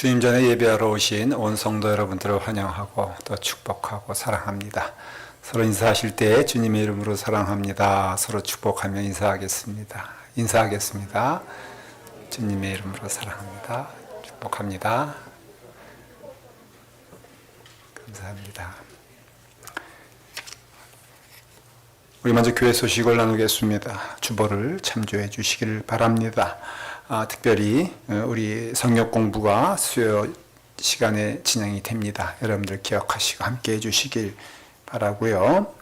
주임 전에 예배하러 오신 온 성도 여러분들을 환영하고 또 축복하고 사랑합니다. 서로 인사하실 때 주님의 이름으로 사랑합니다. 서로 축복하며 인사하겠습니다. 주님의 이름으로 사랑합니다. 축복합니다. 감사합니다. 우리 먼저 교회 소식을 나누겠습니다. 주보를 참조해 주시기를 바랍니다. 특별히 우리 성역 공부가 수요 시간에 진행이 됩니다. 여러분들 기억하시고 함께 해주시길 바라고요.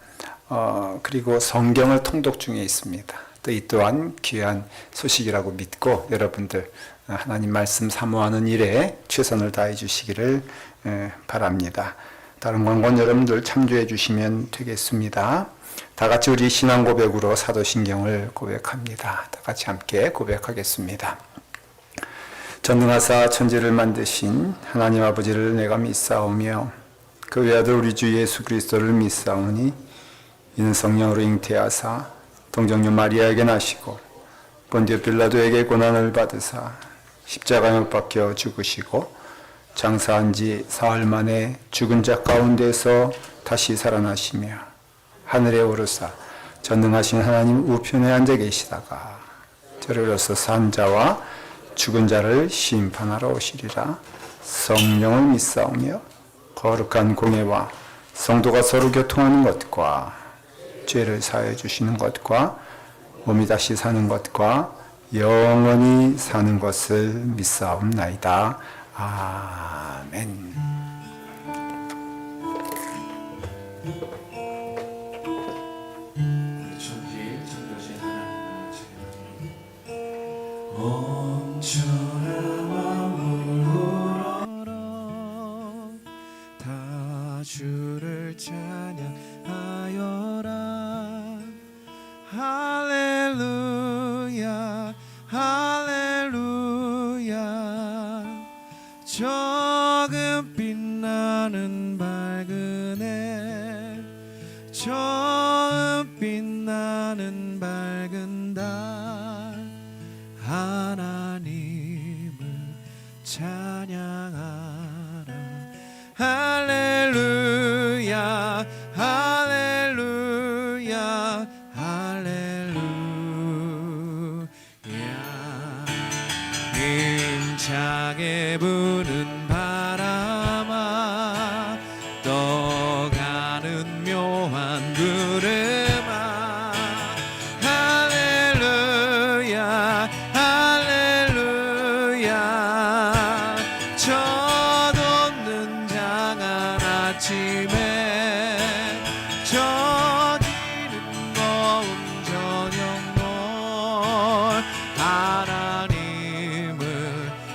그리고 성경을 통독 중에 있습니다. 또 이 또한 귀한 소식이라고 믿고 여러분들 하나님 말씀 사모하는 일에 최선을 다해 주시기를 바랍니다. 다른 광고는 여러분들 참조해 주시면 되겠습니다. 다 같이 우리 신앙 고백으로 사도신경을 고백합니다. 다 같이 함께 고백하겠습니다. 전능하사 천지를 만드신 하나님 아버지를 내가 믿사오며 그 외아들 우리 주 예수 그리스도를 믿사오니 이는 성령으로 잉태하사 동정녀 마리아에게 나시고 본디오 빌라도에게 고난을 받으사 십자가에 못 박혀 죽으시고 장사한 지 사흘 만에 죽은 자 가운데서 다시 살아나시며 하늘에 오르사 전능하신 하나님 우편에 앉아 계시다가 저리로서 산 자와 죽은 자를 심판하러 오시리라. 성령을 믿사오며 거룩한 공예와 성도가 서로 교통하는 것과 죄를 사해 주시는 것과 몸이 다시 사는 것과 영원히 사는 것을 믿사옵나이다. 아멘. 다 주를 찬양하여라. 할렐루야 할렐루야. 적은 빛나는 밝은 해, 처음 빛나는 밝은 달, 하나님을 찬양하라. 할렐루야 할렐루야 할렐루야. 힘차게 부는 바람아, 떠가는 묘한 구름아, 할렐루야 할렐루야. 젖없는 장한 아침에 젖이는 고운 저녁물, 하나님을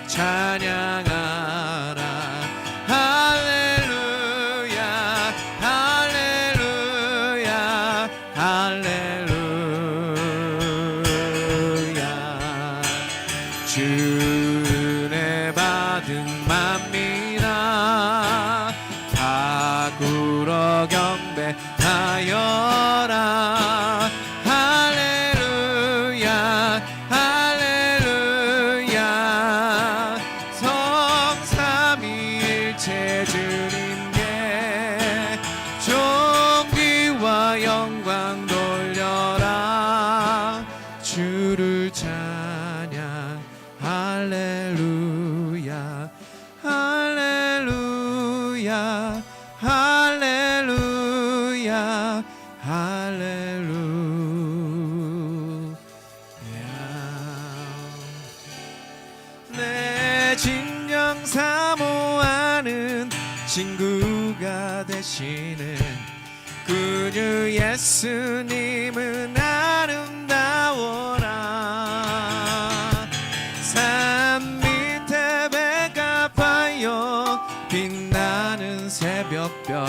찬양하라. 할렐루야 할렐루야 할렐루야. 주의 받은 만민아, 다 굴어 경배하여라. 할렐루야 할렐루야. 성삼위일체 주님께 존귀와 영광 돌려라. 주를 찬양 할렐루야 할렐루야 할렐루야 할렐루야. 내 진정 사모하는 친구가 되시는 구주 예수님은 아름다워라. 산 밑에 백합하여 빛나는 새벽별,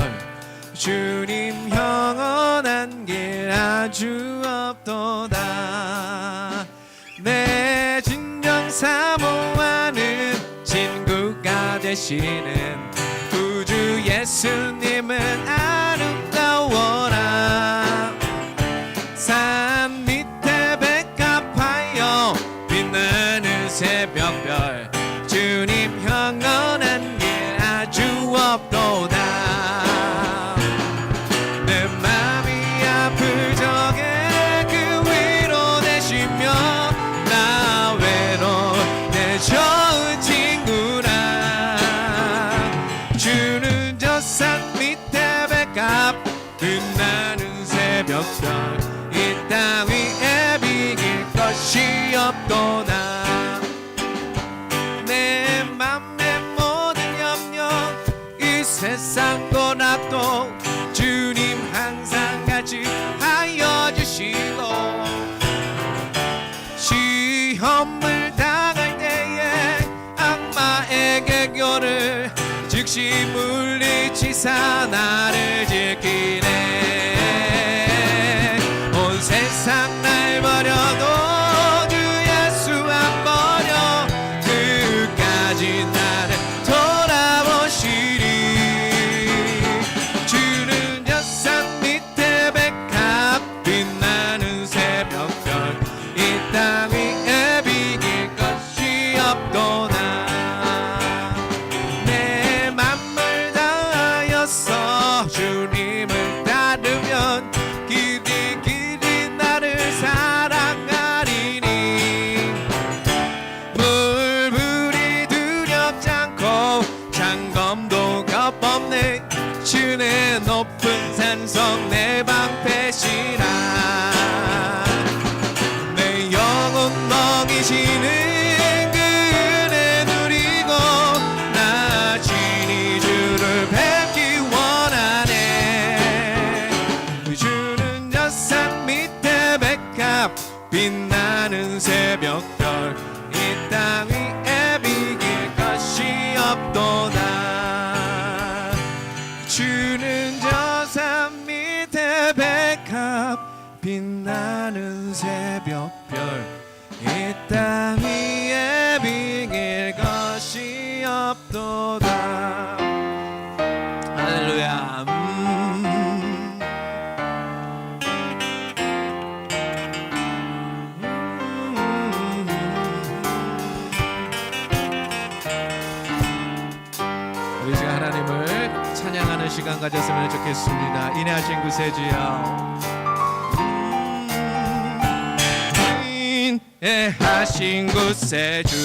주님 영원한 길 아주 없도다. 내 진정 사모하는 친구가 되시는 구주 예수님은 아름다워라. 산 밑에 백합하여 빛나는 새벽별, 주님 영원 허물 당할 때에 악마에게 교를 즉시 물리치사 나를 지키네. 온 세상 날 버려도 주 예수 안 버려 끝까지 나를 돌아보시리. 주는 저 산 밑에 백합 빛나는 새벽별 이 땅 위에 비길 것이 없도다. 내 맘을 다하여서 주님을 따르면 길이 길이 나를 사랑하리니. 물불이 두렵지 않고 장검도 겁없네. 주의 높은 산성 내 방패시라. 내 영혼 먹이시는 그 은혜 누리고 나 친히 주를 뵙기 원하네. 주는 저 산 밑에 백합 빛나는 새벽별 이 땅 위에 비길 것이 없도다. 주는 저 산 밑에 백합 빛나는 새벽별 이 땅 위에 비길 것이 없도다. 할렐루야. 우리 시간 하나님을 찬양하는 시간 가졌으면 좋겠습니다. 인내하신 구세주여, 인내하신 구세주여,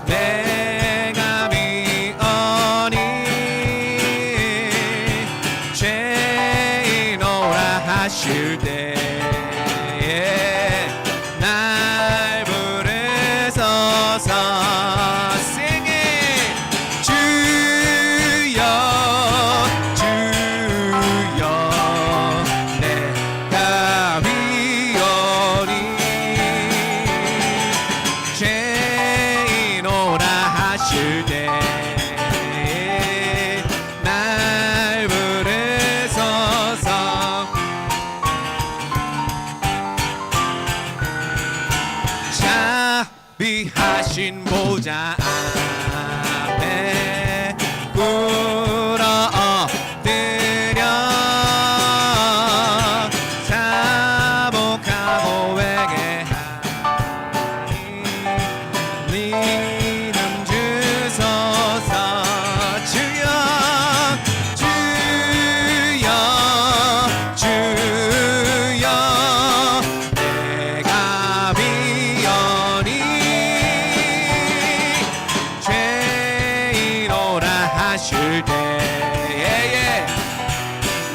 내가 미오니 죄인오라 하실 때에 날 부르소서. 자비하신 보좌 앞에 꿇어 엎드려 사복하고 회개하니 믿음 주소서. 주여 주여 주여 내가 비오니 죄인오라 하실 때에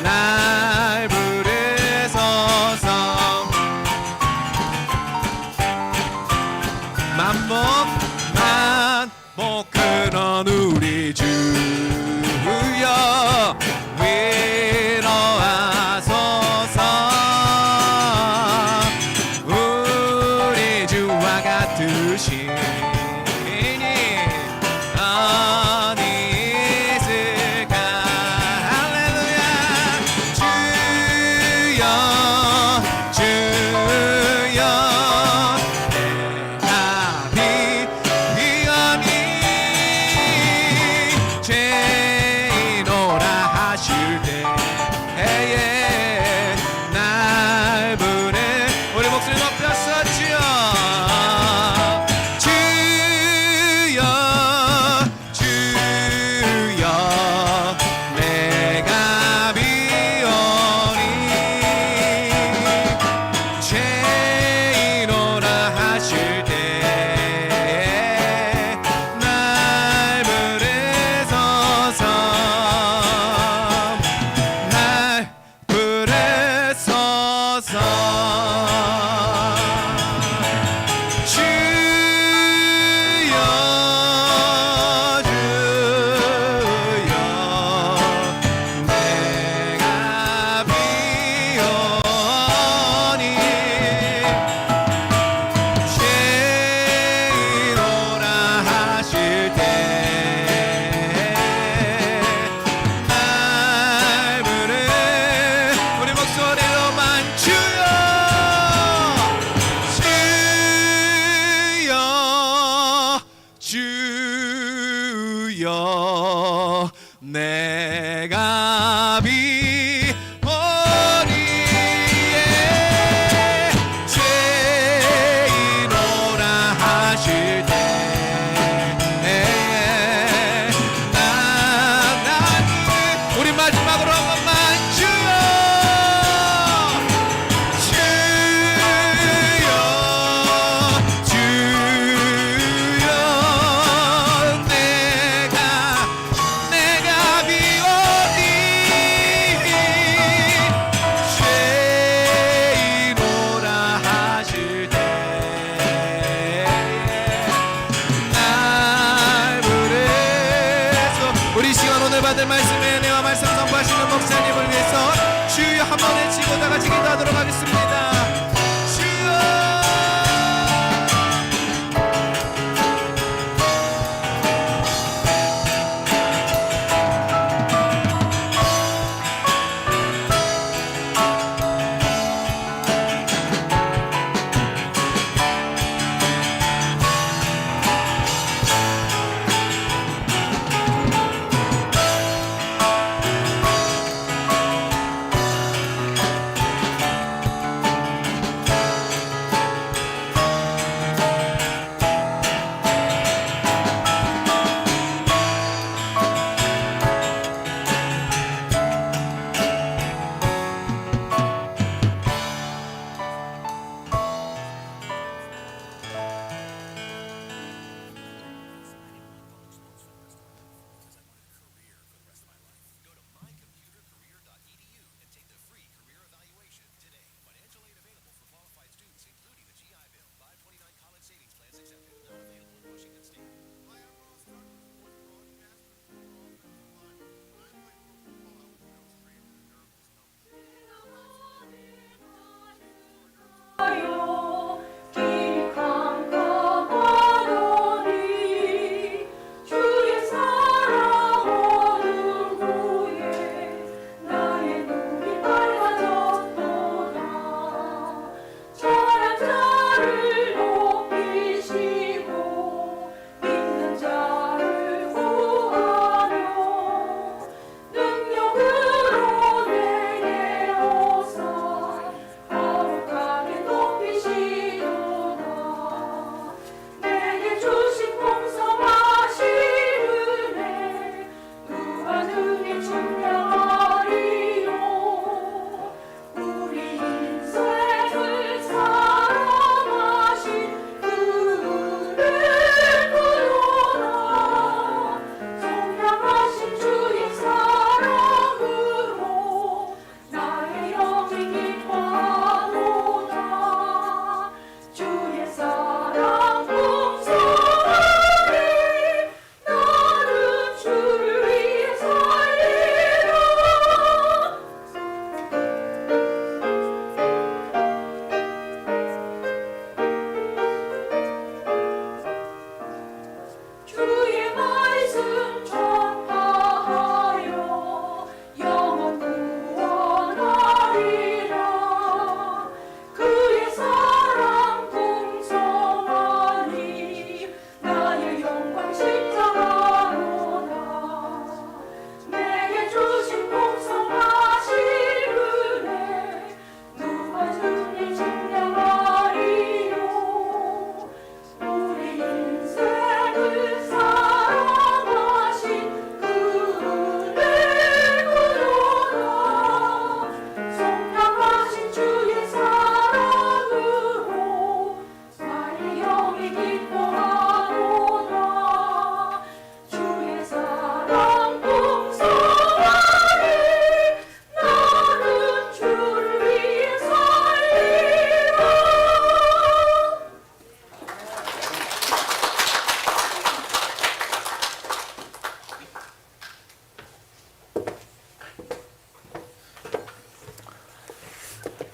날 부르소서. 만복은 우리 주여 위로하소서. 우리 주와 같으신 어디 있을까. 할렐루야. 주여 주여 내가 비오니 죄인오라 하실 때에 날 부르. 우리 목소리 높였어. 주여 주여 주여 내가 비오니 죄인오라 하실 때에 날 부르소서. 날 부르소서. 주여 주여 내가 비오니 하나님 말씀에 은혜와 말씀 선포하시는 목사님을 위해서 주여 한번 외치고 다 같이 기도하도록 하겠습니다. 주여.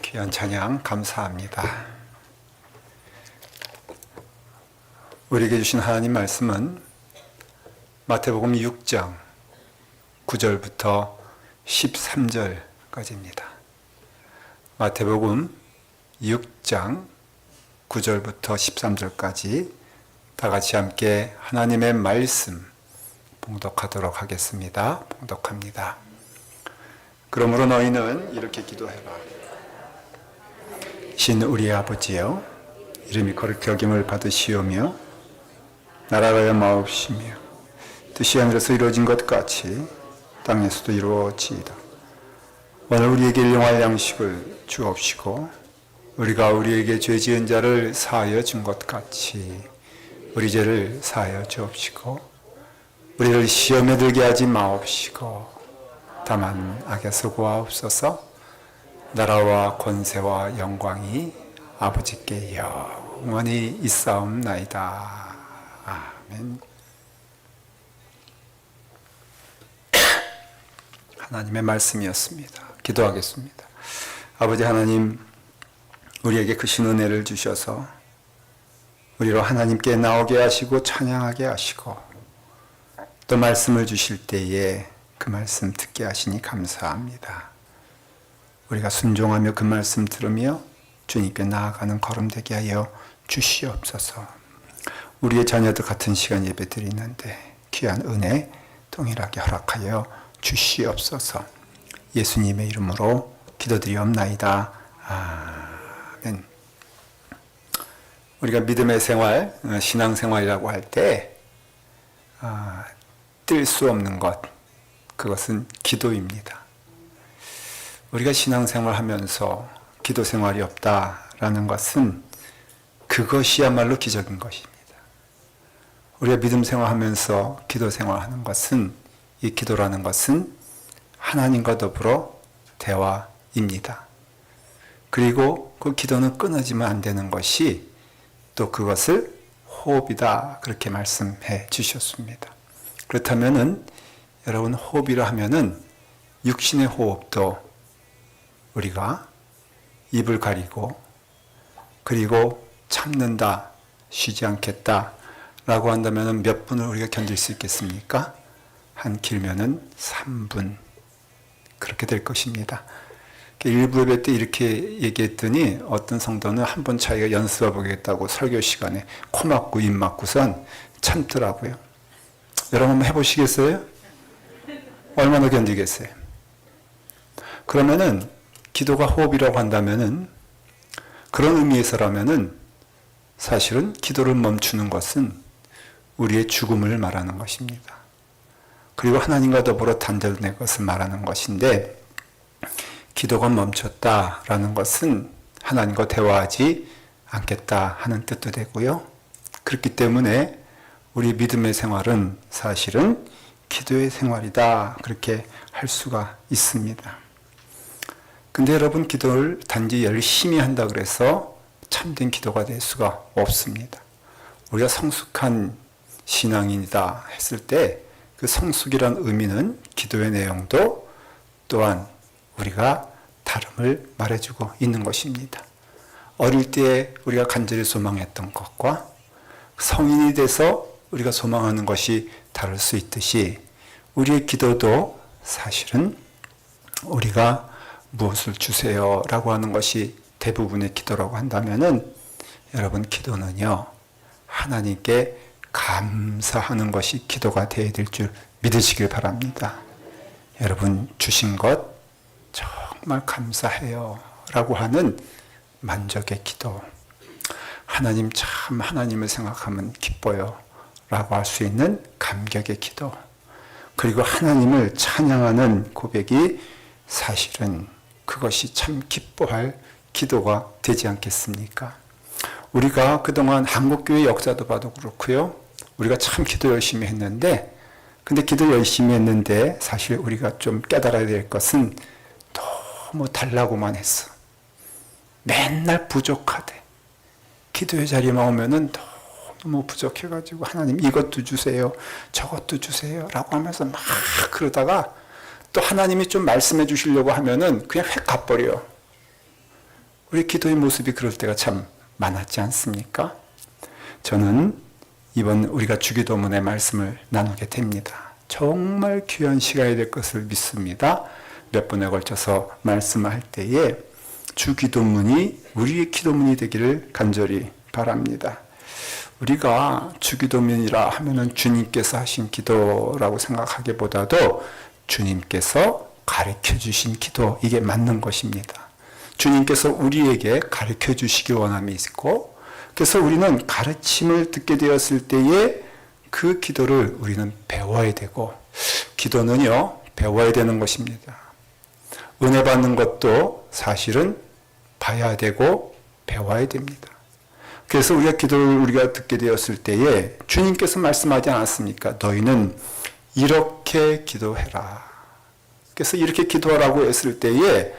귀한 찬양 감사합니다. 우리에게 주신 하나님 말씀은 마태복음 6장 9절부터 13절까지입니다. 마태복음 6장 9절부터 13절까지 다 같이 함께 하나님의 말씀 봉독하도록 하겠습니다. 봉독합니다. 그러므로 너희는 이렇게 기도해라. 신 우리 아버지여, 이름이 거룩히 여김을 받으시오며 나라가 마옵시며 뜻이 하늘에서 이루어진 것 같이 땅에서도 이루어지이다. 오늘 우리에게 일용할 양식을 주옵시고 우리가 우리에게 죄 지은 자를 사하여 준 것 같이 우리 죄를 사하여 주옵시고 우리를 시험에 들게 하지 마옵시고 다만 악에서 구하옵소서. 나라와 권세와 영광이 아버지께 영원히 있사옵나이다. 아멘. 하나님의 말씀이었습니다. 기도하겠습니다. 아버지 하나님, 우리에게 크신 은혜를 주셔서 우리로 하나님께 나오게 하시고 찬양하게 하시고 또 말씀을 주실 때에 그 말씀 듣게 하시니 감사합니다. 우리가 순종하며 그 말씀 들으며 주님께 나아가는 걸음 되게 하여 주시옵소서. 우리의 자녀들 같은 시간 예배 드리는데 귀한 은혜 동일하게 허락하여 주시옵소서. 예수님의 이름으로 기도드리옵나이다. 아멘. 우리가 믿음의 생활, 신앙생활이라고 할 때 뗄 수 없는 것, 그것은 기도입니다. 우리가 신앙생활 하면서 기도생활이 없다라는 것은 그것이야말로 기적인 것입니다. 우리가 믿음생활 하면서 기도생활 하는 것은, 이 기도라는 것은 하나님과 더불어 대화입니다. 그리고 그 기도는 끊어지면 안 되는 것이 또 그것을 호흡이다, 그렇게 말씀해 주셨습니다. 그렇다면은 여러분, 호흡이라 하면은 육신의 호흡도 우리가 입을 가리고 그리고 참는다, 쉬지 않겠다 라고 한다면은 몇 분을 우리가 견딜 수 있겠습니까? 한 길면은 3분 그렇게 될 것입니다. 일부 예배 때 이렇게 얘기했더니 어떤 성도는 한 번 자기가 연습해 보겠다고 설교 시간에 코 막고 입 막고선 참더라고요. 여러분 한번 해보시겠어요? 얼마나 견디겠어요? 그러면은 기도가 호흡이라고 한다면은, 그런 의미에서라면은 사실은 기도를 멈추는 것은 우리의 죽음을 말하는 것입니다. 그리고 하나님과 더불어 단절된 것을 말하는 것인데, 기도가 멈췄다라는 것은 하나님과 대화하지 않겠다 하는 뜻도 되고요. 그렇기 때문에 우리 믿음의 생활은 사실은 기도의 생활이다, 그렇게 할 수가 있습니다. 근데 여러분, 기도를 단지 열심히 한다 그래서 참된 기도가 될 수가 없습니다. 우리가 성숙한 신앙인이다 했을 때 그 성숙이란 의미는 기도의 내용도 또한 우리가 다름을 말해주고 있는 것입니다. 어릴 때 우리가 간절히 소망했던 것과 성인이 돼서 우리가 소망하는 것이 다를 수 있듯이 우리의 기도도 사실은 우리가 무엇을 주세요 라고 하는 것이 대부분의 기도라고 한다면은, 여러분, 기도는요, 하나님께 감사하는 것이 기도가 되어야 될 줄 믿으시길 바랍니다. 여러분, 주신 것 정말 감사해요 라고 하는 만족의 기도, 하나님 참 하나님을 생각하면 기뻐요 라고 할 수 있는 감격의 기도, 그리고 하나님을 찬양하는 고백이 사실은 그것이 참 기뻐할 기도가 되지 않겠습니까? 우리가 그동안 한국교회 역사도 봐도 그렇고요, 우리가 참 기도 열심히 했는데, 근데 기도 열심히 했는데 사실 우리가 좀 깨달아야 될 것은 너무 달라고만 했어. 맨날 부족하대. 기도의 자리만 오면은 너무 부족해가지고 하나님 이것도 주세요, 저것도 주세요 라고 하면서 막 그러다가 또 하나님이 좀 말씀해 주시려고 하면은 그냥 획 가버려. 우리 기도의 모습이 그럴 때가 참 많았지 않습니까? 저는 이번 우리가 주기도문의 말씀을 나누게 됩니다. 정말 귀한 시간이 될 것을 믿습니다. 몇 번에 걸쳐서 말씀할 때에 주기도문이 우리의 기도문이 되기를 간절히 바랍니다. 우리가 주기도문이라 하면은 주님께서 하신 기도라고 생각하기보다도 주님께서 가르쳐 주신 기도, 이게 맞는 것입니다. 주님께서 우리에게 가르쳐 주시기 원함이 있고, 그래서 우리는 가르침을 듣게 되었을 때에 그 기도를 우리는 배워야 되고, 기도는요, 배워야 되는 것입니다. 은혜 받는 것도 사실은 봐야 되고 배워야 됩니다. 그래서 우리가 기도를 우리가 듣게 되었을 때에 주님께서 말씀하지 않았습니까? 너희는 이렇게 기도해라. 그래서 이렇게 기도하라고 했을 때에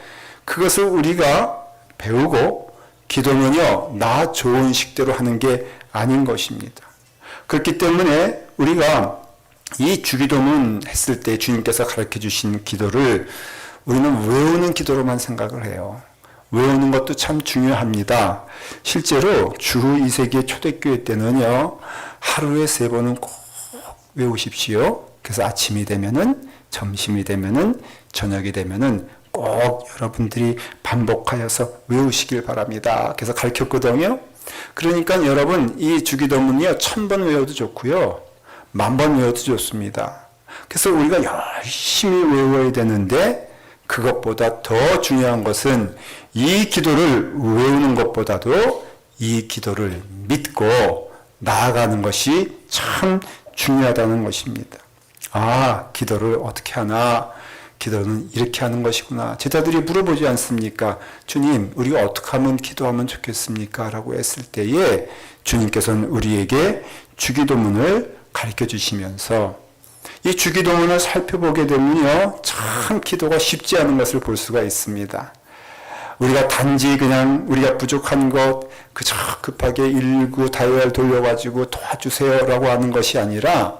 그것을 우리가 배우고, 기도는요, 나 좋은 식대로 하는 게 아닌 것입니다. 그렇기 때문에 우리가 이 주기도문 했을 때 주님께서 가르쳐 주신 기도를 우리는 외우는 기도로만 생각을 해요. 외우는 것도 참 중요합니다. 실제로 주 2세기 초대교회 때는요, 하루에 3번은 꼭 외우십시오. 그래서 아침이 되면은, 점심이 되면은, 저녁이 되면은 꼭 여러분들이 반복하여서 외우시길 바랍니다. 그래서 가르쳤거든요. 그러니까 여러분, 이 주기도문이요, 1000번 외워도 좋고요, 10,000번 외워도 좋습니다. 그래서 우리가 열심히 외워야 되는데, 그것보다 더 중요한 것은 이 기도를 외우는 것보다도 이 기도를 믿고 나아가는 것이 참 중요하다는 것입니다. 아, 기도를 어떻게 하나? 기도는 이렇게 하는 것이구나. 제자들이 물어보지 않습니까? 주님, 우리가 어떻게 하면 기도하면 좋겠습니까? 라고 했을 때에 주님께서는 우리에게 주기도문을 가르쳐 주시면서 이 주기도문을 살펴보게 되면요, 참 기도가 쉽지 않은 것을 볼 수가 있습니다. 우리가 단지 그냥 우리가 부족한 것 그저 급하게 119 다이얼 돌려가지고 도와주세요라고 하는 것이 아니라,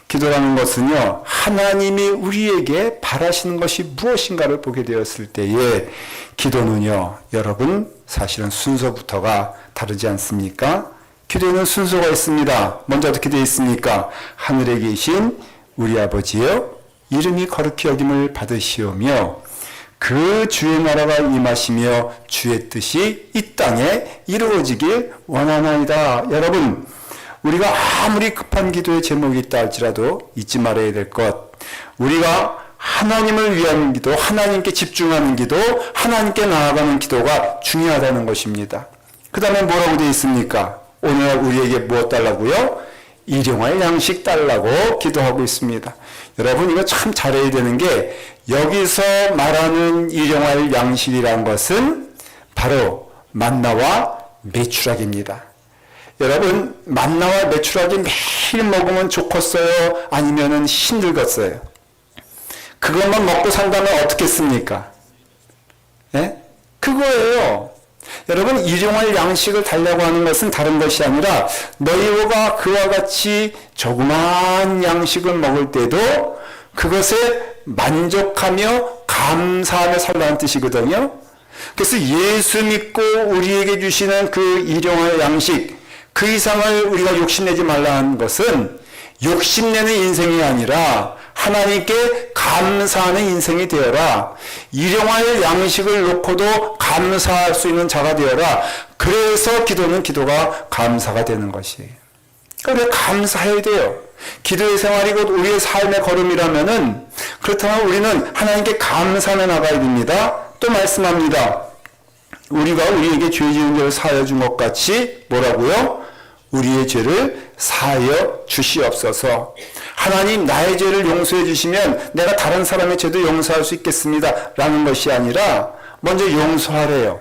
기도라는 것은요, 하나님이 우리에게 바라시는 것이 무엇인가를 보게 되었을 때에, 기도는요, 여러분 사실은 순서부터가 다르지 않습니까? 기도에는 순서가 있습니다. 먼저 어떻게 되어 있습니까? 하늘에 계신 우리 아버지여, 이름이 거룩히 여김을 받으시오며 그 주의 나라가 임하시며 주의 뜻이 이 땅에 이루어지길 원하나이다. 여러분, 우리가 아무리 급한 기도의 제목이 있다 할지라도 잊지 말아야 될 것, 우리가 하나님을 위한 기도, 하나님께 집중하는 기도, 하나님께 나아가는 기도가 중요하다는 것입니다. 그 다음에 뭐라고 되어 있습니까? 오늘 우리에게 무엇 달라고요? 일용할 양식 달라고 기도하고 있습니다. 여러분, 이거 참 잘해야 되는 게, 여기서 말하는 일용할 양식이란 것은 바로 만나와 메추라기입니다. 여러분, 만나와 메추라기 매일 먹으면 좋겠어요? 아니면은 힘들겠어요? 그것만 먹고 산다면 어떻겠습니까? 예? 그거예요. 여러분, 일용할 양식을 달라고 하는 것은 다른 것이 아니라, 너희가 그와 같이 조그만 양식을 먹을 때도 그것에 만족하며 감사하며 살라는 뜻이거든요. 그래서 예수 믿고 우리에게 주시는 그 일용할 양식, 그 이상을 우리가 욕심내지 말라는 것은 욕심내는 인생이 아니라 하나님께 감사하는 인생이 되어라. 일용할 양식을 놓고도 감사할 수 있는 자가 되어라. 그래서 기도가 감사가 되는 것이에요. 그러니까 감사해야 돼요. 기도의 생활이 곧 우리의 삶의 걸음이라면은, 그렇다면 우리는 하나님께 감사하며 나가야 됩니다. 또 말씀합니다. 우리가 우리에게 죄 지은 죄를 사하여 준 것 같이 뭐라고요? 우리의 죄를 사하여 주시옵소서. 하나님, 나의 죄를 용서해 주시면 내가 다른 사람의 죄도 용서할 수 있겠습니다 라는 것이 아니라, 먼저 용서하래요.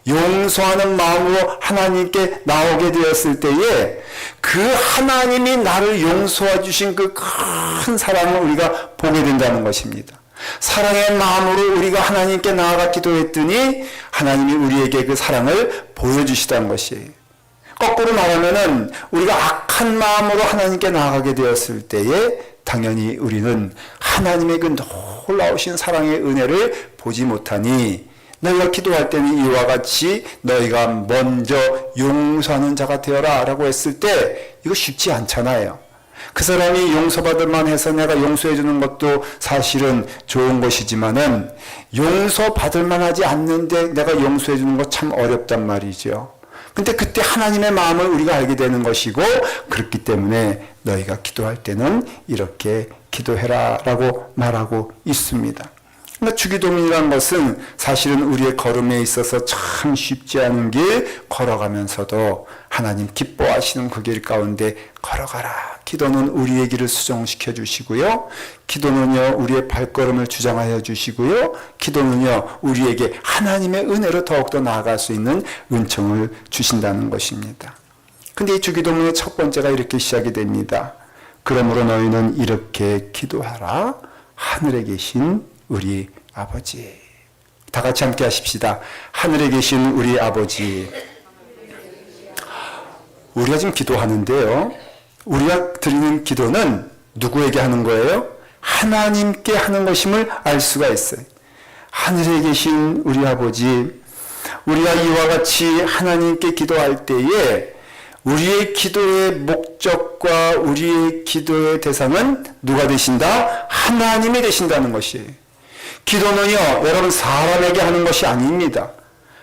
용서하는 마음으로 하나님께 나오게 되었을 때에 그 하나님이 나를 용서해 주신 그 큰 사랑을 우리가 보게 된다는 것입니다. 사랑의 마음으로 우리가 하나님께 나아가 기도했더니 하나님이 우리에게 그 사랑을 보여주시다는 것이에요. 거꾸로 말하면은, 우리가 악한 마음으로 하나님께 나아가게 되었을 때에 당연히 우리는 하나님의 그 놀라우신 사랑의 은혜를 보지 못하니, 너희가 기도할 때는 이와 같이 너희가 먼저 용서하는 자가 되어라 라고 했을 때, 이거 쉽지 않잖아요. 그 사람이 용서받을 만해서 내가 용서해 주는 것도 사실은 좋은 것이지만은, 용서받을 만하지 않는데 내가 용서해 주는 것 참 어렵단 말이죠. 근데 그때 하나님의 마음을 우리가 알게 되는 것이고, 그렇기 때문에 너희가 기도할 때는 이렇게 기도해라 라고 말하고 있습니다. 그러니까 주기도문이라는 것은 사실은 우리의 걸음에 있어서 참 쉽지 않은 길 걸어가면서도 하나님 기뻐하시는 그 길 가운데 걸어가라. 기도는 우리의 길을 수정시켜 주시고요. 기도는요, 우리의 발걸음을 주장하여 주시고요. 기도는요, 우리에게 하나님의 은혜로 더욱더 나아갈 수 있는 은총을 주신다는 것입니다. 근데 이 주기도문의 첫 번째가 이렇게 시작이 됩니다. 그러므로 너희는 이렇게 기도하라. 하늘에 계신 우리 아버지. 다 같이 함께 하십시다. 하늘에 계신 우리 아버지. 우리가 지금 기도하는데요, 우리가 드리는 기도는 누구에게 하는 거예요? 하나님께 하는 것임을 알 수가 있어요. 하늘에 계신 우리 아버지, 우리가 이와 같이 하나님께 기도할 때에 우리의 기도의 목적과 우리의 기도의 대상은 누가 되신다? 하나님이 되신다는 것이에요. 기도는요, 여러분 사람에게 하는 것이 아닙니다.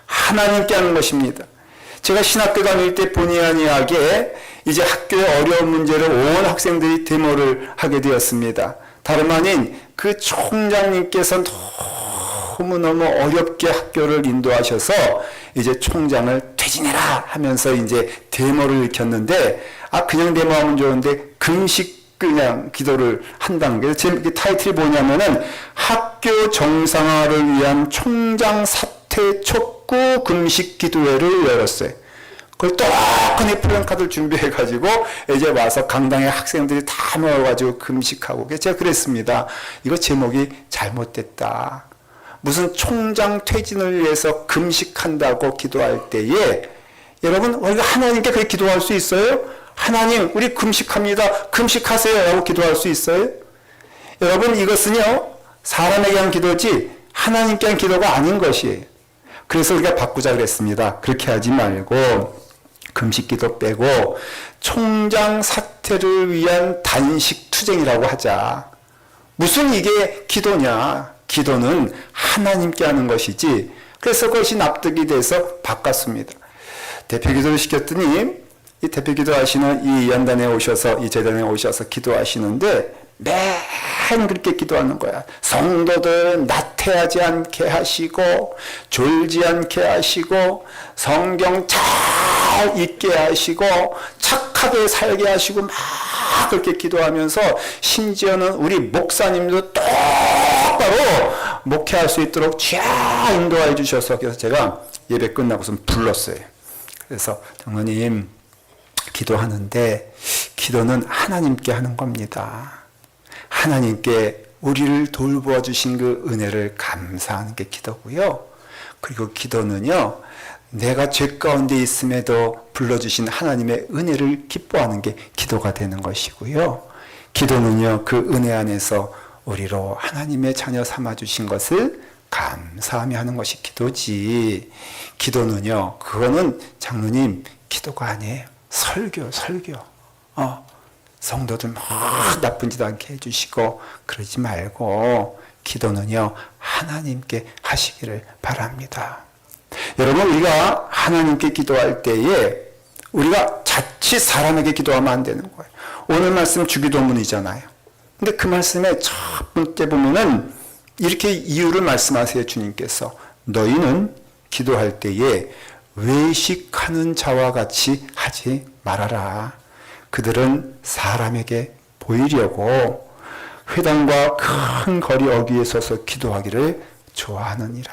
하나님께 하는 것입니다. 제가 신학교 다닐 때 본의 아니하게 이제 학교의 어려운 문제를 온 학생들이 데모를 하게 되었습니다. 다름 아닌 그 총장님께서 너무너무 어렵게 학교를 인도하셔서 이제 총장을 퇴진해라 하면서 이제 데모를 일으켰는데, 그냥 데모하면 좋은데 금식 그냥 기도를 한다는 거예요. 제 타이틀이 뭐냐면은 학교 정상화를 위한 총장 사퇴 촉구 금식 기도회를 열었어요. 그걸 똑같이 플랜카드를 준비해가지고 이제 와서 강당에 학생들이 다 모여가지고 금식하고, 제가 그랬습니다. 이거 제목이 잘못됐다. 무슨 총장 퇴진을 위해서 금식한다고 기도할 때에 여러분, 우리가 하나님께 그렇게 기도할 수 있어요? 하나님, 우리 금식합니다. 금식하세요. 라고 기도할 수 있어요? 여러분, 이것은요, 사람에게 한 기도지 하나님께 한 기도가 아닌 것이에요. 그래서 우리가 바꾸자 그랬습니다. 그렇게 하지 말고 금식 기도 빼고 총장 사퇴를 위한 단식 투쟁이라고 하자. 무슨 이게 기도냐? 기도는 하나님께 하는 것이지. 그래서 그것이 납득이 돼서 바꿨습니다. 대표기도를 시켰더니 이 대표기도 하시는 이 연단에 오셔서, 이 재단에 오셔서 기도하시는데 매일 그렇게 기도하는 거야. 성도들 나태하지 않게 하시고, 졸지 않게 하시고, 성경 잘 읽게 하시고, 착하게 살게 하시고, 막 그렇게 기도하면서 심지어는 우리 목사님도 똑바로 목회할 수 있도록 쫙 인도해 주셔서, 그래서 제가 예배 끝나고서 불렀어요. 그래서 장로님, 기도하는데 기도는 하나님께 하는 겁니다. 하나님께 우리를 돌보아 주신 그 은혜를 감사하는 게 기도고요. 그리고 기도는요, 내가 죄 가운데 있음에도 불러주신 하나님의 은혜를 기뻐하는 게 기도가 되는 것이고요. 기도는요, 그 은혜 안에서 우리로 하나님의 자녀 삼아주신 것을 감사하며 하는 것이 기도지. 기도는요, 그거는 장로님, 기도가 아니에요. 설교. 성도들 막 나쁜 짓 않게 해주시고 그러지 말고 기도는요, 하나님께 하시기를 바랍니다. 여러분, 우리가 하나님께 기도할 때에 우리가 자칫 사람에게 기도하면 안 되는 거예요. 오늘 말씀 주기도문이잖아요. 근데 그 말씀의 첫 번째 보면은 이렇게 이유를 말씀하세요. 주님께서 너희는 기도할 때에 외식하는 자와 같이 하지 말아라. 그들은 사람에게 보이려고 회당과 큰 거리 어귀에 서서 기도하기를 좋아하느니라.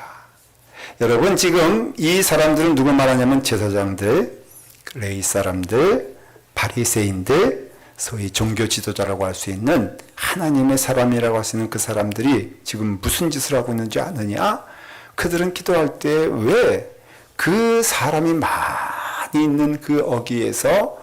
여러분, 지금 이 사람들은 누구 말하냐면 제사장들, 레위 사람들, 바리새인들, 소위 종교 지도자라고 할 수 있는 하나님의 사람이라고 할 수 있는 그 사람들이 지금 무슨 짓을 하고 있는지 아느냐? 그들은 기도할 때 왜 그 사람이 많이 있는 그 어귀에서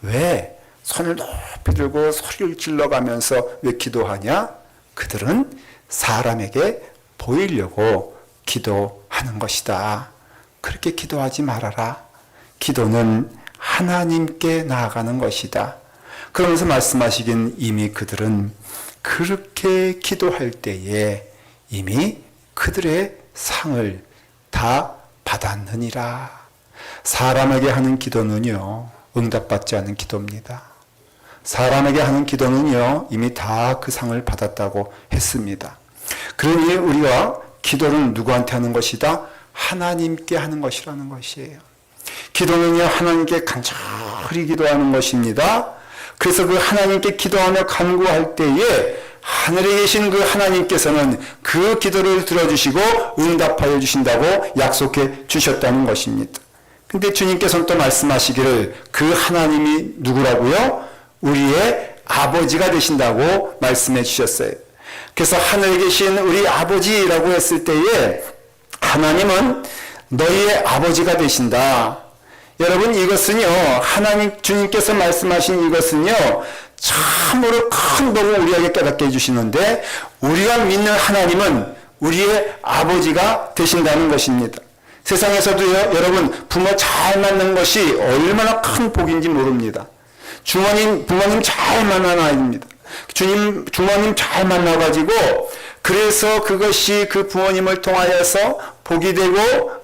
왜 손을 높이 들고 소리를 질러가면서 왜 기도하냐? 그들은 사람에게 보이려고 기도하는 것이다. 그렇게 기도하지 말아라. 기도는 하나님께 나아가는 것이다. 그러면서 말씀하시긴 이미 그들은 그렇게 기도할 때에 이미 그들의 상을 다 받았느니라. 사람에게 하는 기도는요, 응답받지 않은 기도입니다. 사람에게 하는 기도는요, 이미 다 그 상을 받았다고 했습니다. 그러니 우리가 기도는 누구한테 하는 것이다? 하나님께 하는 것이라는 것이에요. 기도는요, 하나님께 간절히 기도하는 것입니다. 그래서 그 하나님께 기도하며 간구할 때에 하늘에 계신 그 하나님께서는 그 기도를 들어주시고 응답하여 주신다고 약속해 주셨다는 것입니다. 근데 주님께서는 또 말씀하시기를 그 하나님이 누구라고요? 우리의 아버지가 되신다고 말씀해 주셨어요. 그래서 하늘에 계신 우리 아버지라고 했을 때에 하나님은 너희의 아버지가 되신다. 여러분, 이것은요, 하나님 주님께서 말씀하신 이것은요, 참으로 큰 복을 우리에게 깨닫게 해주시는데, 우리가 믿는 하나님은 우리의 아버지가 되신다는 것입니다. 세상에서도요, 여러분, 부모 잘 만난 것이 얼마나 큰 복인지 모릅니다. 부모님 잘 만난 아이입니다. 주모님 잘 만나가지고, 그래서 그것이 그 부모님을 통하여서 복이 되고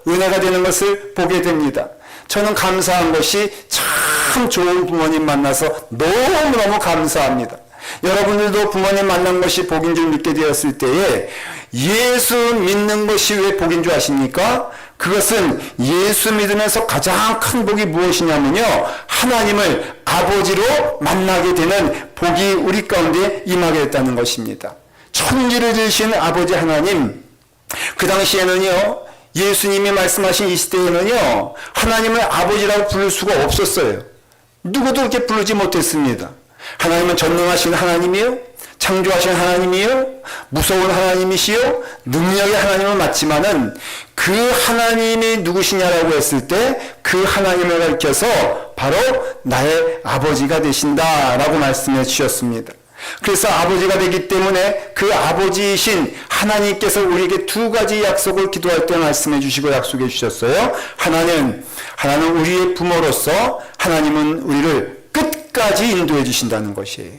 은혜가 되는 것을 보게 됩니다. 저는 감사한 것이 참 좋은 부모님 만나서 너무너무 감사합니다. 여러분들도 부모님 만난 것이 복인 줄 믿게 되었을 때에 예수 믿는 것이 왜 복인 줄 아십니까? 그것은 예수 믿으면서 가장 큰 복이 무엇이냐면요, 하나님을 아버지로 만나게 되는 복이 우리 가운데 임하게 됐다는 것입니다. 천지를 지으신 아버지 하나님, 그 당시에는요, 예수님이 말씀하신 이 시대에는요, 하나님을 아버지라고 부를 수가 없었어요. 누구도 그렇게 부르지 못했습니다. 하나님은 전능하신 하나님이요, 창조하신 하나님이요, 무서운 하나님이시요, 능력의 하나님은 맞지만은 그 하나님이 누구시냐라고 했을 때 그 하나님을 가리켜서 바로 나의 아버지가 되신다라고 말씀해 주셨습니다. 그래서 아버지가 되기 때문에 그 아버지이신 하나님께서 우리에게 두 가지 약속을 기도할 때 말씀해 주시고 약속해 주셨어요. 하나는 우리의 부모로서 하나님은 우리를 끝까지 인도해 주신다는 것이에요.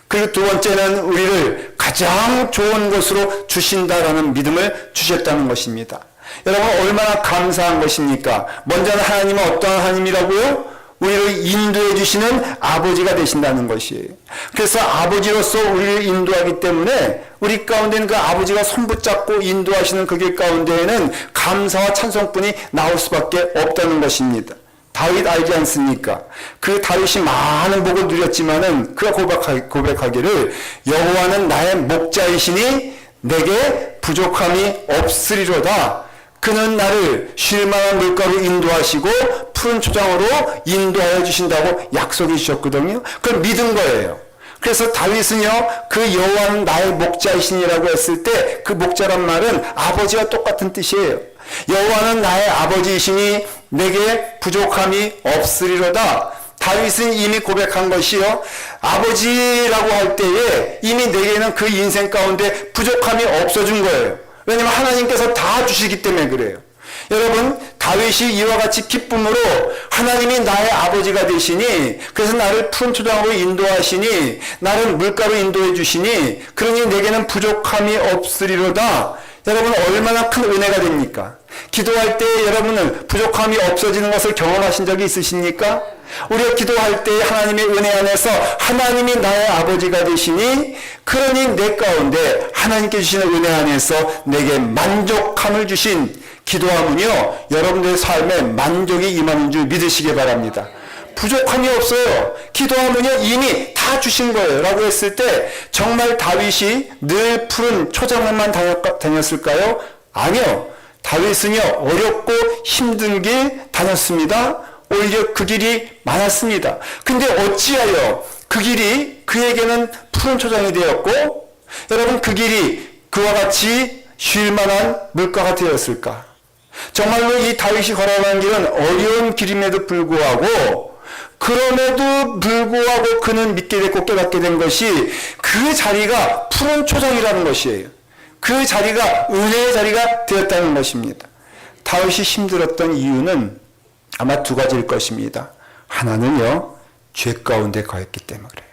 그리고 두 번째는 우리를 가장 좋은 곳으로 주신다라는 믿음을 주셨다는 것입니다. 여러분, 얼마나 감사한 것입니까? 먼저는 하나님은 어떠한 하나님이라고요? 우리를 인도해 주시는 아버지가 되신다는 것이에요. 그래서 아버지로서 우리를 인도하기 때문에 우리 가운데는 그 아버지가 손붙잡고 인도하시는 그 길 가운데에는 감사와 찬송뿐이 나올 수밖에 없다는 것입니다. 다윗 알지 않습니까? 그 다윗이 많은 복을 누렸지만은 그가 고백하기를 여호와는 나의 목자이시니 내게 부족함이 없으리로다. 그는 나를 쉴 만한 물가로 인도하시고 푸른 초장으로 인도하여 주신다고 약속해 주셨거든요. 그걸 믿은 거예요. 그래서 다윗은요, 그 여호와는 나의 목자이시니라고 했을 때 그 목자란 말은 아버지와 똑같은 뜻이에요. 여호와는 나의 아버지이시니 내게 부족함이 없으리로다. 다윗은 이미 고백한 것이요, 아버지라고 할 때에 이미 내게는 그 인생 가운데 부족함이 없어진 거예요. 왜냐하면 하나님께서 다 주시기 때문에 그래요. 여러분, 다윗이 이와 같이 기쁨으로 하나님이 나의 아버지가 되시니, 그래서 나를 푸른 초장으로 인도하시니, 나를 물가로 인도해 주시니, 그러니 내게는 부족함이 없으리로다. 여러분, 얼마나 큰 은혜가 됩니까? 기도할 때 여러분은 부족함이 없어지는 것을 경험하신 적이 있으십니까? 우리가 기도할 때 하나님의 은혜 안에서 하나님이 나의 아버지가 되시니, 그러니 내 가운데 하나님께 주시는 은혜 안에서 내게 만족함을 주신 기도하면요, 여러분들의 삶에 만족이 임하는 줄 믿으시기 바랍니다. 부족함이 없어요. 기도하면요, 이미 다 주신 거예요. 라고 했을 때 정말 다윗이 늘 푸른 초장만 다녔을까요? 아니요. 다윗은요, 어렵고 힘든 길 다녔습니다. 오히려 그 길이 많았습니다. 근데 어찌하여 그 길이 그에게는 푸른 초장이 되었고, 여러분, 그 길이 그와 같이 쉴 만한 물가가 되었을까? 정말로 이 다윗이 걸어가는 길은 어려운 길임에도 불구하고, 그럼에도 불구하고 그는 믿게 됐고 깨닫게 된 것이 그 자리가 푸른 초장이라는 것이에요. 그 자리가 은혜의 자리가 되었다는 것입니다. 다윗이 힘들었던 이유는 아마 두 가지일 것입니다. 하나는요, 죄 가운데 거했기 때문에 그래요.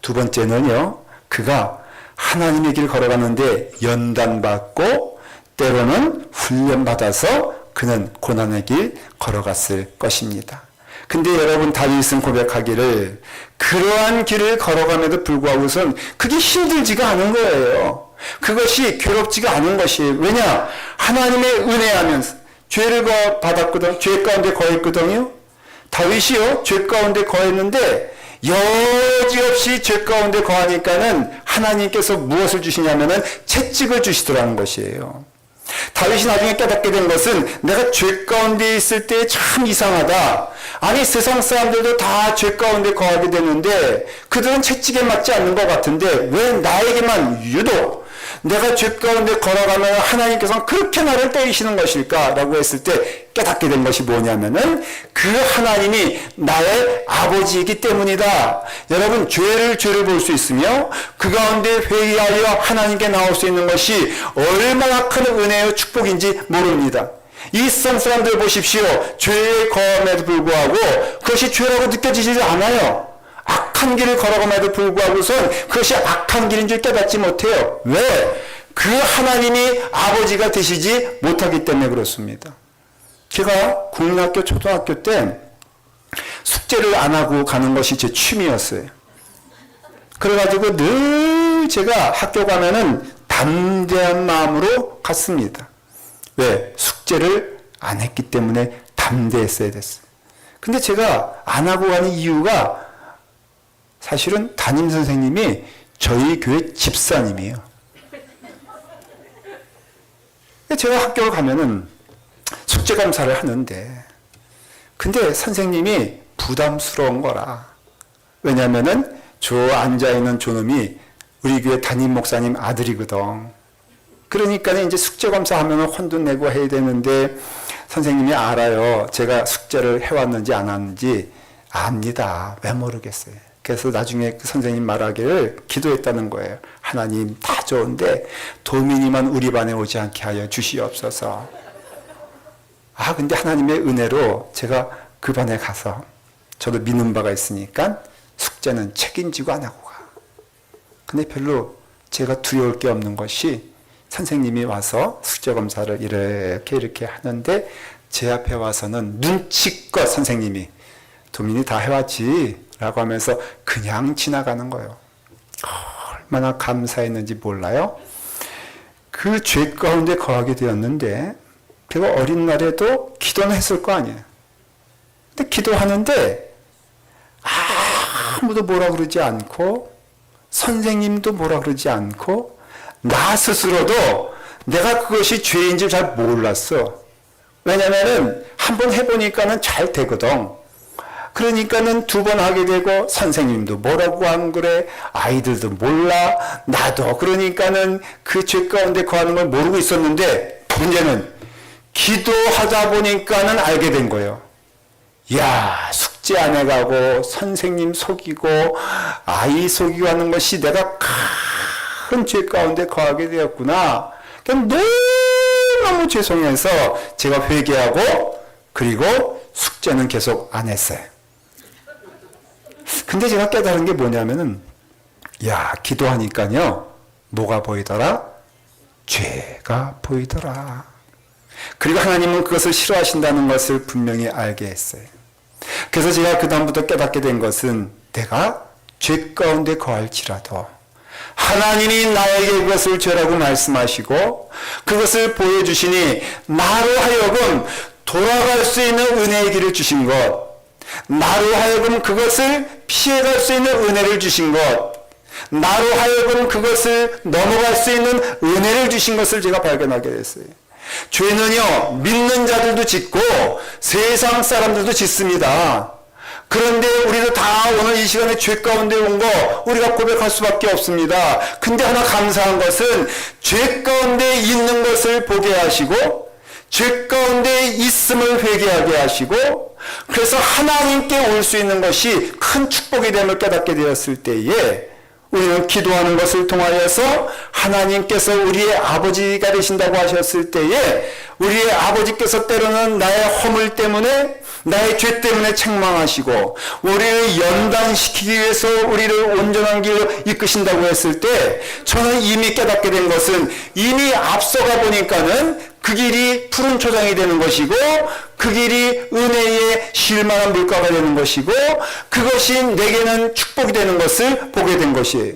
두 번째는요, 그가 하나님의 길 걸어가는데 연단받고 때로는 훈련받아서 그는 고난의 길 걸어갔을 것입니다. 근데 여러분, 다윗은 고백하기를 그러한 길을 걸어감에도 불구하고선 그게 힘들지가 않은 거예요. 그것이 괴롭지가 않은 것이에요. 왜냐? 하나님의 은혜 하면서 죄를 받았거든, 죄 가운데 거했거든요. 다윗이요, 죄 가운데 거했는데 여지없이 죄 가운데 거하니까는 하나님께서 무엇을 주시냐면은 채찍을 주시더라는 것이에요. 다윗이 나중에 깨닫게 된 것은 내가 죄 가운데 있을 때 참 이상하다. 아니, 세상 사람들도 다 죄 가운데 거하게 되는데 그들은 채찍에 맞지 않는 것 같은데 왜 나에게만 유독 내가 죄 가운데 걸어가면 하나님께서는 그렇게 나를 때리시는 것일까? 라고 했을 때 깨닫게 된 것이 뭐냐면은 그 하나님이 나의 아버지이기 때문이다. 여러분, 죄를 볼 수 있으며 그 가운데 회개하여 하나님께 나올 수 있는 것이 얼마나 큰 은혜요 축복인지 모릅니다. 이 세상 사람들 보십시오. 죄의 거함에도 불구하고 그것이 죄라고 느껴지지 않아요. 악한 길을 걸어감에도 불구하고선 그것이 악한 길인 줄 깨닫지 못해요. 왜? 그 하나님이 아버지가 되시지 못하기 때문에 그렇습니다. 제가 국민학교, 초등학교 때 숙제를 안 하고 가는 것이 제 취미였어요. 그래가지고 늘 제가 학교 가면은 담대한 마음으로 갔습니다. 왜? 숙제를 안 했기 때문에 담대했어야 됐어요. 근데 제가 안 하고 가는 이유가 사실은 담임 선생님이 저희 교회 집사님이에요. 제가 학교를 가면은 숙제 검사를 하는데, 근데 선생님이 부담스러운 거라. 왜냐면은 저 앉아있는 저놈이 우리 교회 담임 목사님 아들이거든. 그러니까 이제 숙제 검사하면 혼돈 내고 해야 되는데 선생님이 알아요. 제가 숙제를 해왔는지 안 왔는지 압니다. 왜 모르겠어요. 그래서 나중에 그 선생님 말하기를 기도했다는 거예요. 하나님 다 좋은데 도민이만 우리 반에 오지 않게 하여 주시옵소서. 근데 하나님의 은혜로 제가 그 반에 가서 저도 믿는 바가 있으니까 숙제는 책임지고 안 하고 가. 근데 별로 제가 두려울 게 없는 것이 선생님이 와서 숙제 검사를 이렇게 하는데 제 앞에 와서는 눈치껏 선생님이 도민이 다 해왔지 라고 하면서 그냥 지나가는 거예요. 얼마나 감사했는지 몰라요. 그 죄 가운데 거하게 되었는데 제가 어린 날에도 기도는 했을 거 아니에요. 근데 기도하는데 아무도 뭐라 그러지 않고 선생님도 뭐라 그러지 않고 나 스스로도 내가 그것이 죄인 줄 잘 몰랐어. 왜냐면은 한번 해보니까는 잘 되거든. 그러니까는 두 번 하게 되고 선생님도 뭐라고 안 그래, 아이들도 몰라, 나도 그러니까는 그 죄 가운데 거하는 걸 모르고 있었는데 문제는 기도하다 보니까는 알게 된 거예요. 야, 숙제 안 해가고 선생님 속이고 아이 속이고 하는 것이 내가 큰 죄 가운데 거하게 되었구나. 너무 죄송해서 제가 회개하고 그리고 숙제는 계속 안 했어요. 근데 제가 깨달은 게 뭐냐면은 기도하니까요 뭐가 보이더라? 죄가 보이더라. 그리고 하나님은 그것을 싫어하신다는 것을 분명히 알게 했어요. 그래서 제가 그 다음부터 깨닫게 된 것은 내가 죄 가운데 거할지라도 하나님이 나에게 그것을 죄라고 말씀하시고 그것을 보여주시니 나로 하여금 돌아갈 수 있는 은혜의 길을 주신 것, 나로 하여금 그것을 피해갈 수 있는 은혜를 주신 것, 나로 하여금 그것을 넘어갈 수 있는 은혜를 주신 것을 제가 발견하게 됐어요. 죄는요 믿는 자들도 짓고 세상 사람들도 짓습니다. 그런데 우리도 다 오늘 이 시간에 죄 가운데 온 거 우리가 고백할 수밖에 없습니다. 근데 하나 감사한 것은 죄 가운데 있는 것을 보게 하시고 죄 가운데 있음을 회개하게 하시고 그래서 하나님께 올 수 있는 것이 큰 축복이 됨을 깨닫게 되었을 때에 우리는 기도하는 것을 통하여서 하나님께서 우리의 아버지가 되신다고 하셨을 때에 우리의 아버지께서 때로는 나의 허물 때문에 나의 죄 때문에 책망하시고 우리를 연단시키기 위해서 우리를 온전한 길로 이끄신다고 했을 때 저는 이미 깨닫게 된 것은 이미 앞서가 보니까는 그 길이 푸른 초장이 되는 것이고 그 길이 은혜의 쉴만한 물가가 되는 것이고 그것이 내게는 축복이 되는 것을 보게 된 것이에요.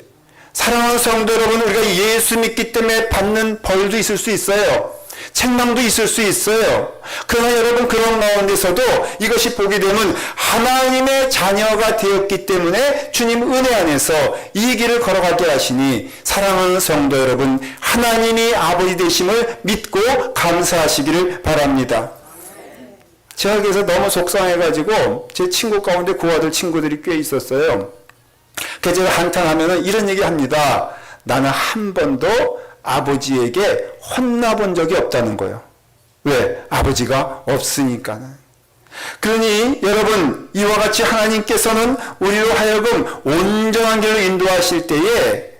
사랑하는 성도 여러분, 우리가 예수 믿기 때문에 받는 벌도 있을 수 있어요. 책망도 있을 수 있어요. 그러나 여러분 그런 가운데서도 이것이 보게 되면 하나님의 자녀가 되었기 때문에 주님 은혜 안에서 이 길을 걸어가게 하시니 사랑하는 성도 여러분, 하나님이 아버지 되심을 믿고 감사하시기를 바랍니다. 제가 그래서 너무 속상해가지고 제 친구 가운데 고아들 친구들이 꽤 있었어요. 그래서 제가 한탄하면 이런 얘기 합니다. 나는 한 번도 아버지에게 혼나본 적이 없다는 거예요. 왜? 아버지가 없으니까는. 그러니 여러분, 이와 같이 하나님께서는 우리로 하여금 온전한 길로 인도하실 때에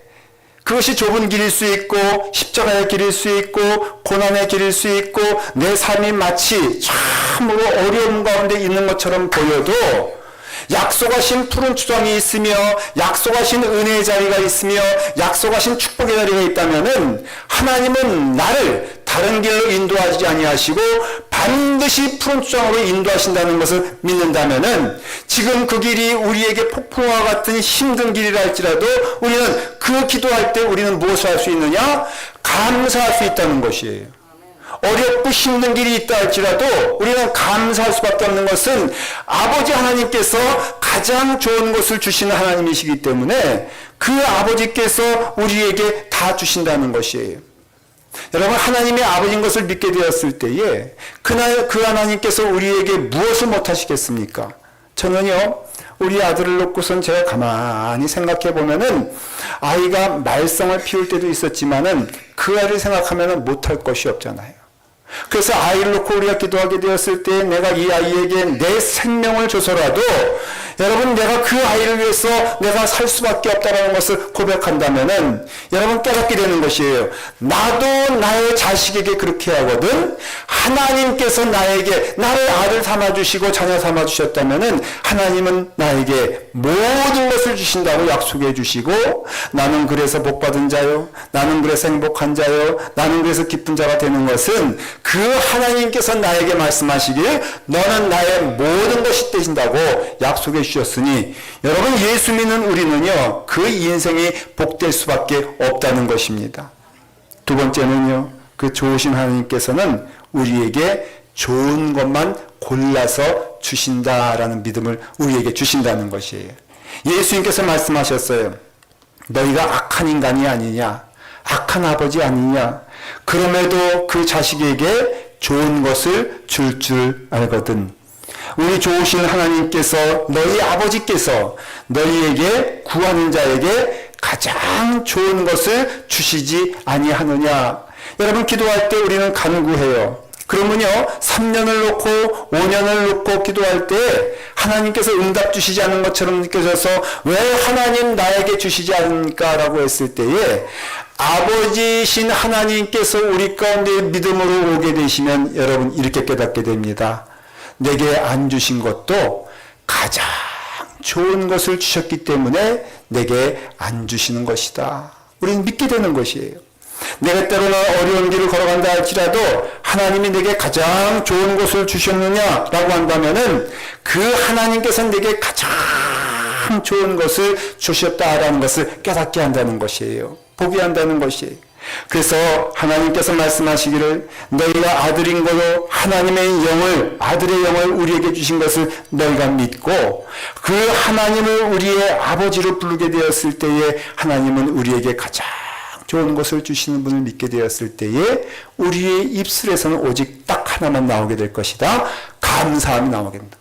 그것이 좁은 길일 수 있고 십자가의 길일 수 있고 고난의 길일 수 있고 내 삶이 마치 참으로 어려움 가운데 있는 것처럼 보여도 약속하신 푸른 추장이 있으며 약속하신 은혜의 자리가 있으며 약속하신 축복의 자리가 있다면은 하나님은 나를 다른 길로 인도하지 아니하시고 반드시 푸른 추장으로 인도하신다는 것을 믿는다면은 지금 그 길이 우리에게 폭풍과 같은 힘든 길이라 할지라도 우리는 그 기도할 때 우리는 무엇을 할 수 있느냐? 감사할 수 있다는 것이에요. 어렵고 힘든 길이 있다 할지라도 우리는 감사할 수밖에 없는 것은 아버지 하나님께서 가장 좋은 것을 주시는 하나님이시기 때문에 그 아버지께서 우리에게 다 주신다는 것이에요. 여러분, 하나님의 아버지인 것을 믿게 되었을 때에 그 하나님께서 우리에게 무엇을 못하시겠습니까? 저는요, 우리 아들을 놓고선 제가 가만히 생각해 보면은 아이가 말썽을 피울 때도 있었지만은 그 아이를 생각하면은 못할 것이 없잖아요. 그래서 아이를 놓고 우리가 기도하게 되었을 때 내가 이 아이에게 내 생명을 줘서라도 여러분, 내가 그 아이를 위해서 내가 살 수밖에 없다는 것을 고백한다면은 여러분 깨닫게 되는 것이에요. 나도 나의 자식에게 그렇게 하거든. 하나님께서 나에게 나를 아들 삼아주시고 자녀 삼아주셨다면은 하나님은 나에게 모든 것을 주신다고 약속해 주시고 나는 그래서 복받은 자요, 나는 그래서 행복한 자요, 나는 그래서 기쁜 자가 되는 것은 그 하나님께서 나에게 말씀하시길 너는 나의 모든 것이 되신다고 약속해 주셨으니 여러분, 예수 믿는 우리는요 그 인생이 복될 수밖에 없다는 것입니다. 두 번째는요, 그 좋으신 하나님께서는 우리에게 좋은 것만 골라서 주신다라는 믿음을 우리에게 주신다는 것이에요. 예수님께서 말씀하셨어요. 너희가 악한 인간이 아니냐, 악한 아버지 아니냐, 그럼에도 그 자식에게 좋은 것을 줄 알거든. 우리 좋으신 하나님께서, 너희 아버지께서 너희에게 구하는 자에게 가장 좋은 것을 주시지 아니하느냐. 여러분, 기도할 때 우리는 간구해요. 그러면요, 3년을 놓고 5년을 놓고 기도할 때 하나님께서 응답 주시지 않는 것처럼 느껴져서 왜 하나님 나에게 주시지 않을까 라고 했을 때에 아버지신 하나님께서 우리 가운데 믿음으로 오게 되시면 여러분 이렇게 깨닫게 됩니다. 내게 안 주신 것도 가장 좋은 것을 주셨기 때문에 내게 안 주시는 것이다. 우리는 믿게 되는 것이에요. 내가 때로는 어려운 길을 걸어간다 할지라도 하나님이 내게 가장 좋은 것을 주셨느냐라고 한다면은 그 하나님께서 내게 가장 좋은 것을 주셨다라는 것을 깨닫게 한다는 것이에요. 보게 한다는 것이에요. 그래서 하나님께서 말씀하시기를 너희가 아들인 거로 하나님의 영을, 아들의 영을 우리에게 주신 것을 너희가 믿고 그 하나님을 우리의 아버지로 부르게 되었을 때에 하나님은 우리에게 가장 좋은 것을 주시는 분을 믿게 되었을 때에 우리의 입술에서는 오직 딱 하나만 나오게 될 것이다. 감사함이 나오게 된다.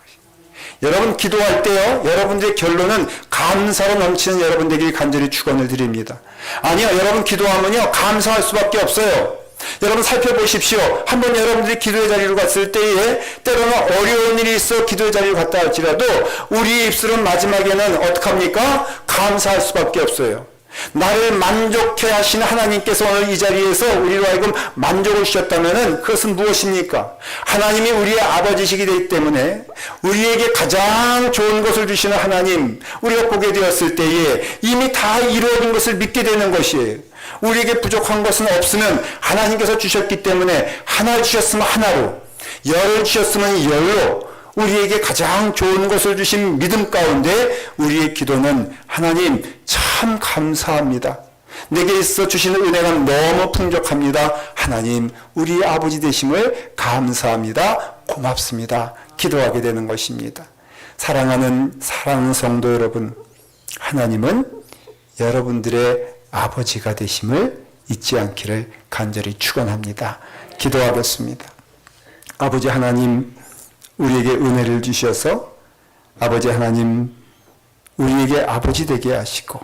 여러분, 기도할 때요, 여러분들의 결론은 감사로 넘치는 여러분 되길 간절히 축원을 드립니다. 아니요, 여러분 기도하면요 감사할 수밖에 없어요. 여러분 살펴보십시오. 한번 여러분들이 기도의 자리로 갔을 때에 때로는 어려운 일이 있어 기도의 자리로 갔다 할지라도 우리의 입술은 마지막에는 어떡합니까? 감사할 수밖에 없어요. 나를 만족해 하신 하나님께서 오늘 이 자리에서 우리로 하여금 만족을 주셨다면 그것은 무엇입니까? 하나님이 우리의 아버지시기 되기 때문에 우리에게 가장 좋은 것을 주시는 하나님, 우리가 보게 되었을 때에 이미 다 이루어진 것을 믿게 되는 것이에요. 우리에게 부족한 것은 없으면 하나님께서 주셨기 때문에 하나를 주셨으면 하나로, 열을 주셨으면 열로 우리에게 가장 좋은 것을 주신 믿음 가운데 우리의 기도는 하나님 참 감사합니다. 내게 있어 주시는 은혜가 너무 풍족합니다. 하나님 우리 아버지 되심을 감사합니다. 고맙습니다. 기도하게 되는 것입니다. 사랑하는 성도 여러분, 하나님은 여러분들의 아버지가 되심을 잊지 않기를 간절히 축원합니다. 기도하겠습니다. 아버지 하나님, 우리에게 은혜를 주셔서 아버지 하나님 우리에게 아버지 되게 하시고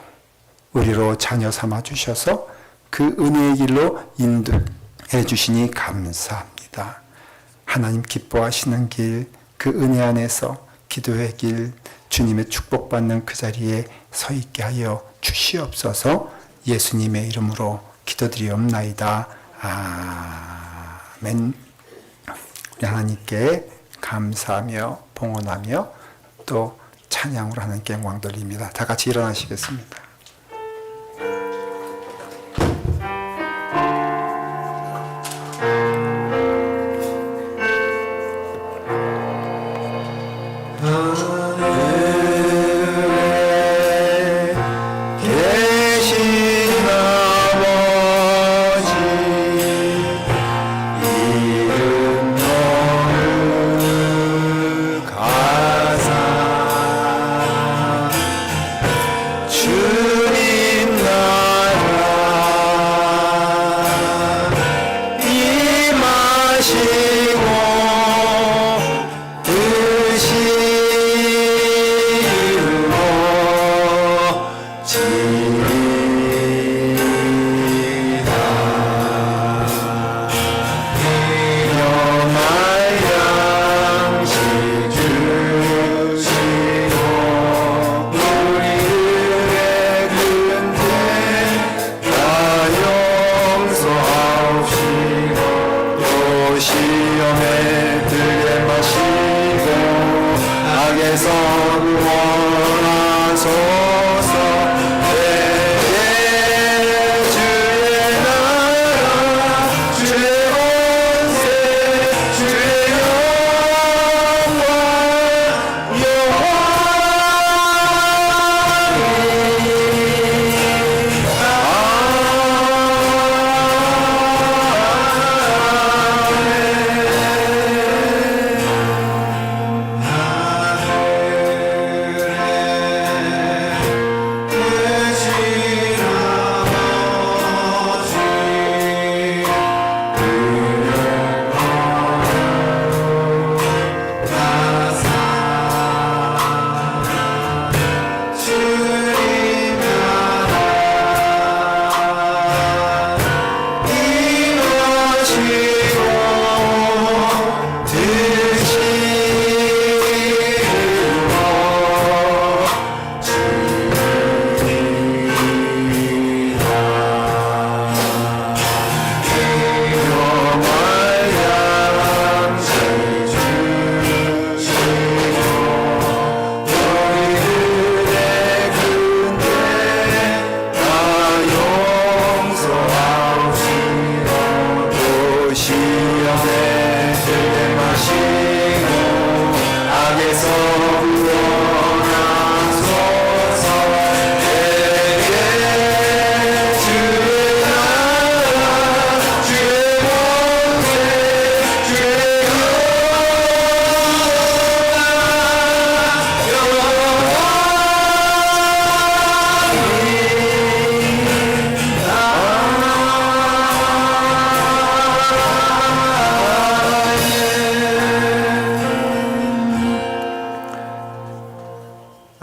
우리로 자녀 삼아 주셔서 그 은혜의 길로 인도해 주시니 감사합니다. 하나님 기뻐하시는 길, 그 은혜 안에서 기도의 길, 주님의 축복받는 그 자리에 서 있게 하여 주시옵소서. 예수님의 이름으로 기도드리옵나이다. 아멘. 우리 하나님께 감사하며 봉헌하며 또 찬양으로 하나님께 영광 돌립니다. 다 같이 일어나시겠습니다.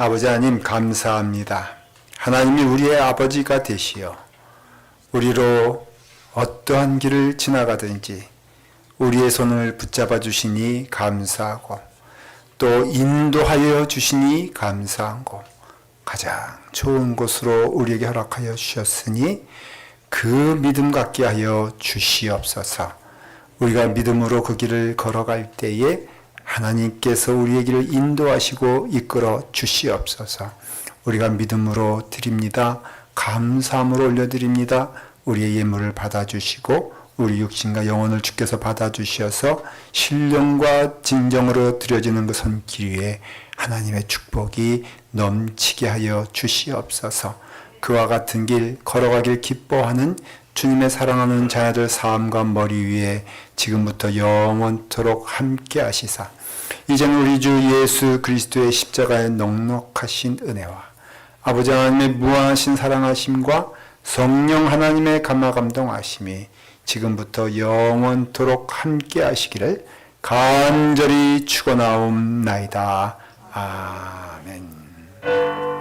아버지 하나님 감사합니다. 하나님이 우리의 아버지가 되시어 우리로 어떠한 길을 지나가든지 우리의 손을 붙잡아 주시니 감사하고 또 인도하여 주시니 감사하고 가장 좋은 곳으로 우리에게 허락하여 주셨으니 그 믿음 갖게 하여 주시옵소서. 우리가 믿음으로 그 길을 걸어갈 때에 하나님께서 우리의 길을 인도하시고 이끌어 주시옵소서. 우리가 믿음으로 드립니다. 감사함으로 올려드립니다. 우리의 예물을 받아주시고 우리 육신과 영혼을 주께서 받아주셔서 신령과 진정으로 드려지는 그 손길 위에 하나님의 축복이 넘치게 하여 주시옵소서. 그와 같은 길 걸어가길 기뻐하는 주님의 사랑하는 자녀들 삶과 머리 위에 지금부터 영원토록 함께 하시사 이제는 우리 주 예수 그리스도의 십자가의 넉넉하신 은혜와 아버지 하나님의 무한하신 사랑하심과 성령 하나님의 감화감동하심이 지금부터 영원토록 함께 하시기를 간절히 축원하옵나이다. 아멘.